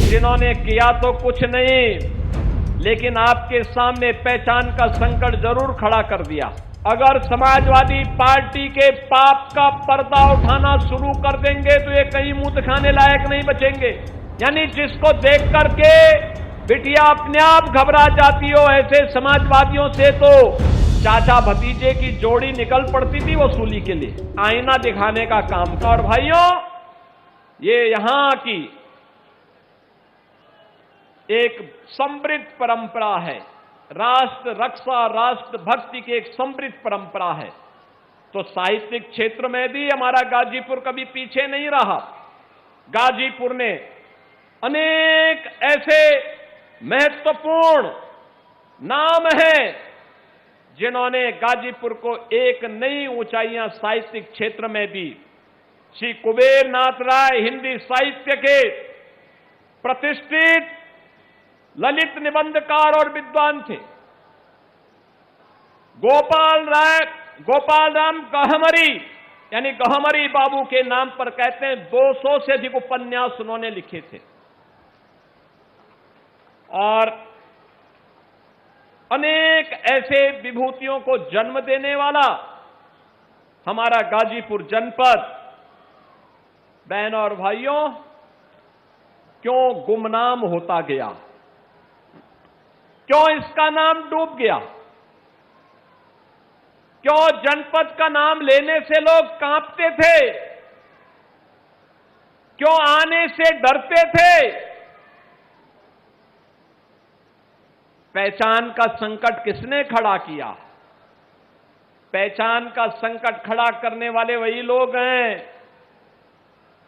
जिन्होंने किया तो कुछ नहीं, लेकिन आपके सामने पहचान का संकट जरूर खड़ा कर दिया। अगर समाजवादी पार्टी के पाप का पर्दा उठाना शुरू कर देंगे तो ये कहीं मुंह दिखाने लायक नहीं बचेंगे। यानी जिसको देख करके बिटिया अपने आप घबरा जाती हो, ऐसे समाजवादियों से तो चाचा भतीजे की जोड़ी निकल पड़ती थी वसूली के लिए, आईना दिखाने का काम था। और भाइयों, ये यहां की एक समृद्ध परंपरा है, राष्ट्र रक्षा, राष्ट्र भक्ति की एक समृद्ध परंपरा है। तो साहित्यिक क्षेत्र में भी हमारा गाजीपुर कभी पीछे नहीं रहा। गाजीपुर ने अनेक ऐसे महत्वपूर्ण नाम हैं जिन्होंने गाजीपुर को एक नई ऊंचाइयां साहित्यिक क्षेत्र में दी। श्री कुबेर नाथ राय हिंदी साहित्य के प्रतिष्ठित ललित निबंधकार और विद्वान थे। गोपाल राम गहमरी यानी गहमरी बाबू के नाम पर कहते हैं 200 से अधिक उपन्यास उन्होंने लिखे थे और अनेक ऐसे विभूतियों को जन्म देने वाला हमारा गाजीपुर जनपद, बहनों और भाइयों, क्यों गुमनाम होता गया, क्यों इसका नाम डूब गया, क्यों जनपद का नाम लेने से लोग कांपते थे, क्यों आने से डरते थे? पहचान का संकट किसने खड़ा किया? पहचान का संकट खड़ा करने वाले वही लोग हैं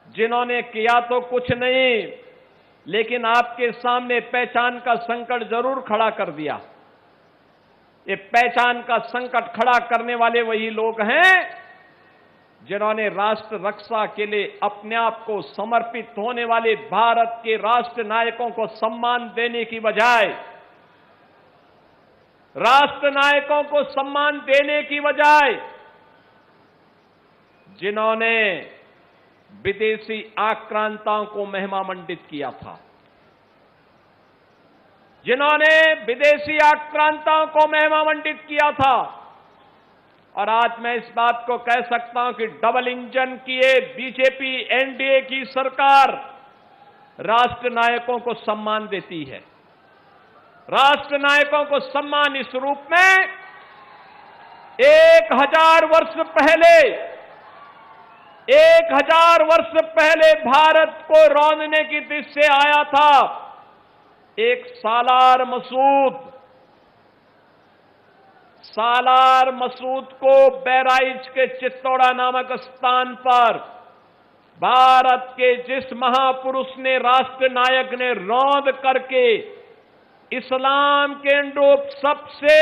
जिन्होंने किया तो कुछ नहीं, लेकिन आपके सामने पहचान का संकट जरूर खड़ा कर दिया। ये पहचान का संकट खड़ा करने वाले वही लोग हैं जिन्होंने राष्ट्र रक्षा के लिए अपने आप को समर्पित होने वाले भारत के राष्ट्र नायकों को सम्मान देने की बजाय, राष्ट्र नायकों को सम्मान देने की बजाय जिन्होंने विदेशी आक्रांताओं को महिमामंडित किया था, जिन्होंने विदेशी आक्रांताओं को महिमामंडित किया था। और आज मैं इस बात को कह सकता हूं कि डबल इंजन किए बीजेपी एनडीए की सरकार राष्ट्र नायकों को सम्मान देती है। राष्ट्र नायकों को सम्मान इस रूप में 1000 वर्ष पहले 1000 वर्ष पहले भारत को रौंदने की दिशा से आया था एक सालार मसूद। सालार मसूद को बहराइच के चित्तौड़ा नामक स्थान पर भारत के जिस महापुरुष ने, राष्ट्र नायक ने रौंद करके इस्लाम के अनुरूप सबसे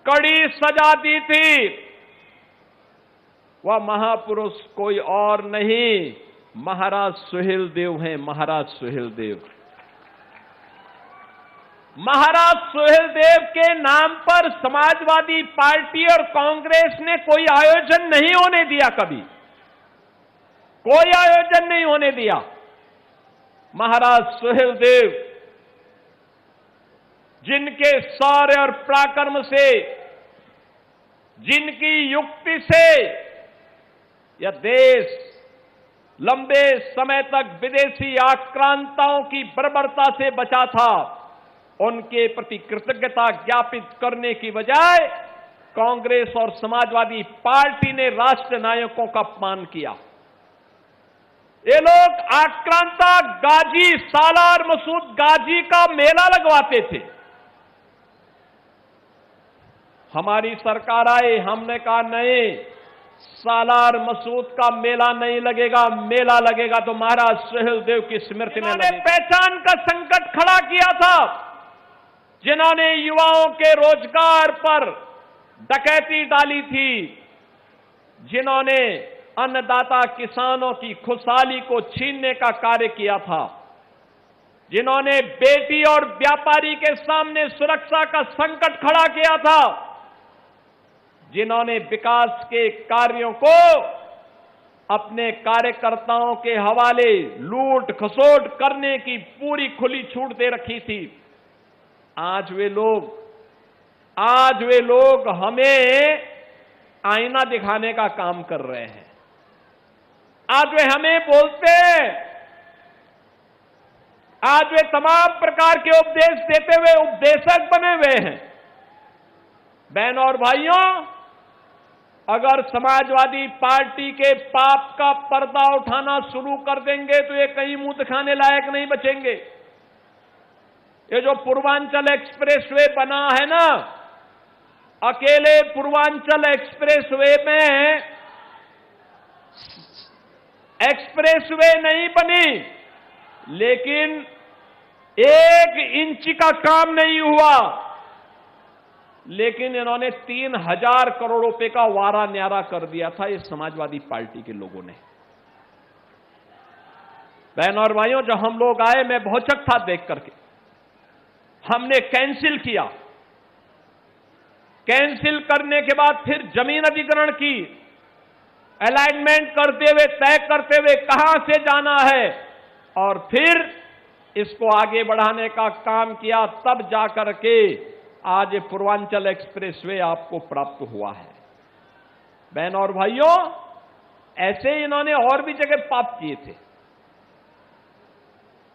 कड़ी सजा दी थी, वह महापुरुष कोई और नहीं, महाराज सुहेलदेव हैं। महाराज सुहेलदेव, महाराज सुहेलदेव के नाम पर समाजवादी पार्टी और कांग्रेस ने कोई आयोजन नहीं होने दिया, कभी कोई आयोजन नहीं होने दिया। महाराज सुहेलदेव जिनके शौर्य और पराक्रम से, जिनकी युक्ति से यह देश लंबे समय तक विदेशी आक्रांताओं की बर्बरता से बचा था, उनके प्रति कृतज्ञता ज्ञापित करने की बजाय कांग्रेस और समाजवादी पार्टी ने राष्ट्र नायकों का अपमान किया। ये लोग आक्रांता गाजी, सालार मसूद गाजी का मेला लगवाते थे। हमारी सरकार आई, हमने कहा नहीं, सालार मसूद का मेला नहीं लगेगा, मेला लगेगा तो महाराज सुहेलदेव की स्मृति में लगेगा। पहचान का संकट खड़ा किया था, जिन्होंने युवाओं के रोजगार पर डकैती डाली थी, जिन्होंने अन्नदाता किसानों की खुशहाली को छीनने का कार्य किया था, जिन्होंने बेटी और व्यापारी के सामने सुरक्षा का संकट खड़ा किया था, जिन्होंने विकास के कार्यों को अपने कार्यकर्ताओं के हवाले लूट खसोट करने की पूरी खुली छूट दे रखी थी। आज वे लोग हमें आईना दिखाने का काम कर रहे हैं। आज वे हमें बोलते हैं, आज वे तमाम प्रकार के उपदेश देते हुए उपदेशक बने हुए हैं। बहनों और भाइयों, अगर समाजवादी पार्टी के पाप का पर्दा उठाना शुरू कर देंगे तो ये कहीं मुंह दिखाने लायक नहीं बचेंगे। ये जो पूर्वांचल एक्सप्रेसवे बना है ना, अकेले पूर्वांचल एक्सप्रेसवे में एक्सप्रेसवे नहीं बनी, लेकिन 1 इंच का काम नहीं हुआ, लेकिन इन्होंने 3000 करोड़ रुपए का वारा न्यारा कर दिया था। इस समाजवादी पार्टी के लोगों ने। बहनों और भाइयों, जब हम लोग आए, मैं भौचक था देख करके। हमने कैंसिल किया। कैंसिल करने के बाद फिर जमीन अधिग्रहण की, अलाइनमेंट करते हुए, तय करते हुए कहां से जाना है, और फिर इसको आगे बढ़ाने का काम किया। तब जाकर के आज पूर्वांचल एक्सप्रेसवे आपको प्राप्त हुआ है। बहनों और भाइयों, ऐसे ही इन्होंने और भी जगह पाप किए थे।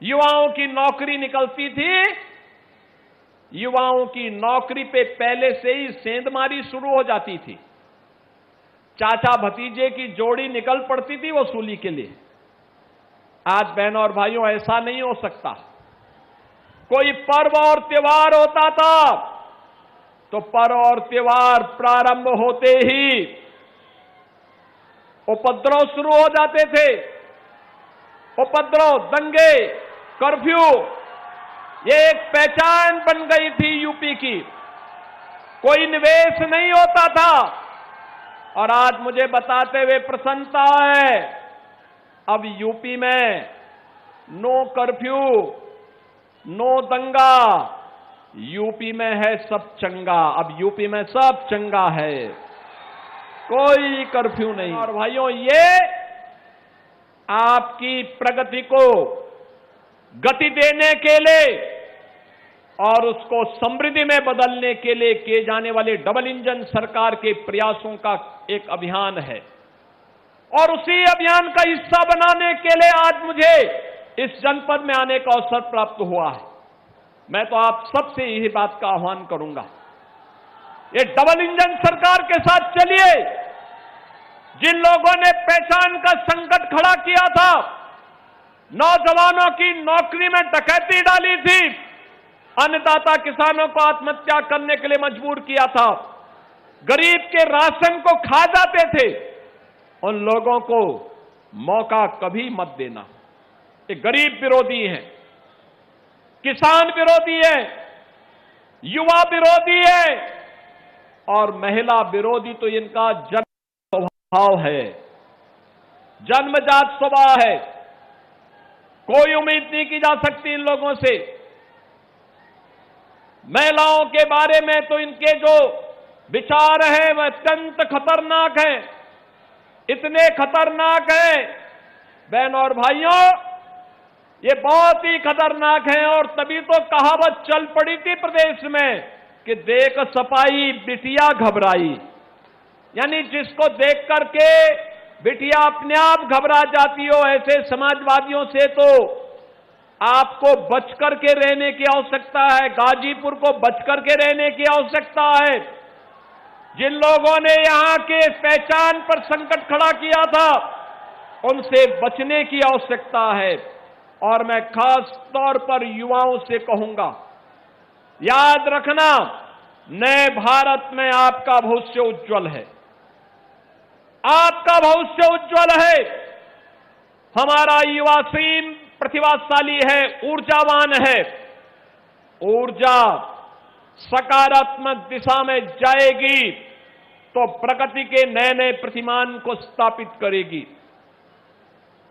युवाओं की नौकरी निकलती थी, युवाओं की नौकरी पे पहले से ही सेंधमारी शुरू हो जाती थी। चाचा भतीजे की जोड़ी निकल पड़ती थी वसूली के लिए। आज बहनों और भाइयों, ऐसा नहीं हो सकता। कोई पर्व और त्योहार होता था तो पर्व और त्योहार प्रारंभ होते ही उपद्रव शुरू हो जाते थे। उपद्रव, दंगे, कर्फ्यू, ये एक पहचान बन गई थी यूपी की। कोई निवेश नहीं होता था। और आज मुझे बताते हुए प्रसन्नता है, अब यूपी में नो कर्फ्यू, नो दंगा, यूपी में है सब चंगा। अब यूपी में सब चंगा है, कोई कर्फ्यू नहीं। और भाइयों, ये आपकी प्रगति को गति देने के लिए और उसको समृद्धि में बदलने के लिए किए जाने वाले डबल इंजन सरकार के प्रयासों का एक अभियान है। और उसी अभियान का हिस्सा बनाने के लिए आज मुझे इस जनपद में आने का अवसर प्राप्त हुआ है। मैं तो आप सबसे यही बात का आह्वान करूंगा, ये डबल इंजन सरकार के साथ चलिए। जिन लोगों ने पहचान का संकट खड़ा किया था, नौजवानों की नौकरी में डकैती डाली थी, अन्नदाता किसानों को आत्महत्या करने के लिए मजबूर किया था, गरीब के राशन को खा जाते थे, उन लोगों को मौका कभी मत देना। ये गरीब विरोधी हैं, किसान विरोधी है, युवा विरोधी है और महिला विरोधी। तो इनका जन्म स्वभाव है, जन्मजात स्वभाव है। कोई उम्मीद नहीं की जा सकती इन लोगों से। महिलाओं के बारे में तो इनके जो विचार हैं वह अत्यंत खतरनाक हैं, इतने खतरनाक हैं बहनों और भाइयों, ये बहुत ही खतरनाक है। और तभी तो कहावत चल पड़ी थी प्रदेश में कि देख सपाई बिटिया घबराई, यानी जिसको देख करके बिटिया अपने आप घबरा जाती हो, ऐसे समाजवादियों से तो आपको बचकर के रहने की आवश्यकता है। गाजीपुर को बचकर के रहने की आवश्यकता है। जिन लोगों ने यहां के पहचान पर संकट खड़ा किया था, उनसे बचने की आवश्यकता है। और मैं खास तौर पर युवाओं से कहूंगा, याद रखना, नए भारत में आपका भविष्य उज्जवल है, आपका भविष्य उज्जवल है। हमारा युवा सीन प्रतिभाशाली है, ऊर्जावान है। ऊर्जा सकारात्मक दिशा में जाएगी तो प्रगति के नए नए प्रतिमान को स्थापित करेगी।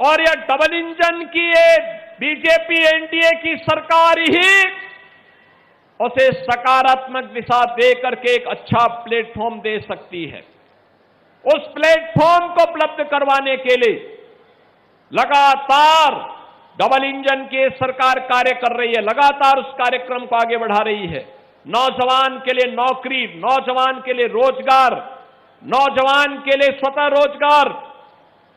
और यह डबल इंजन की ये बीजेपी एनडीए की सरकार ही उसे सकारात्मक दिशा दे करके एक अच्छा प्लेटफॉर्म दे सकती है। उस प्लेटफॉर्म को उपलब्ध करवाने के लिए लगातार डबल इंजन की सरकार कार्य कर रही है, लगातार उस कार्यक्रम को आगे बढ़ा रही है। नौजवान के लिए नौकरी, नौजवान के लिए रोजगार, नौजवान के लिए स्वतः रोजगार,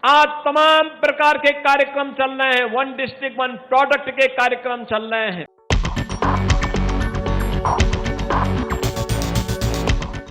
आज तमाम प्रकार के कार्यक्रम चल रहे हैं। वन डिस्ट्रिक्ट वन प्रोडक्ट के कार्यक्रम चल रहे हैं।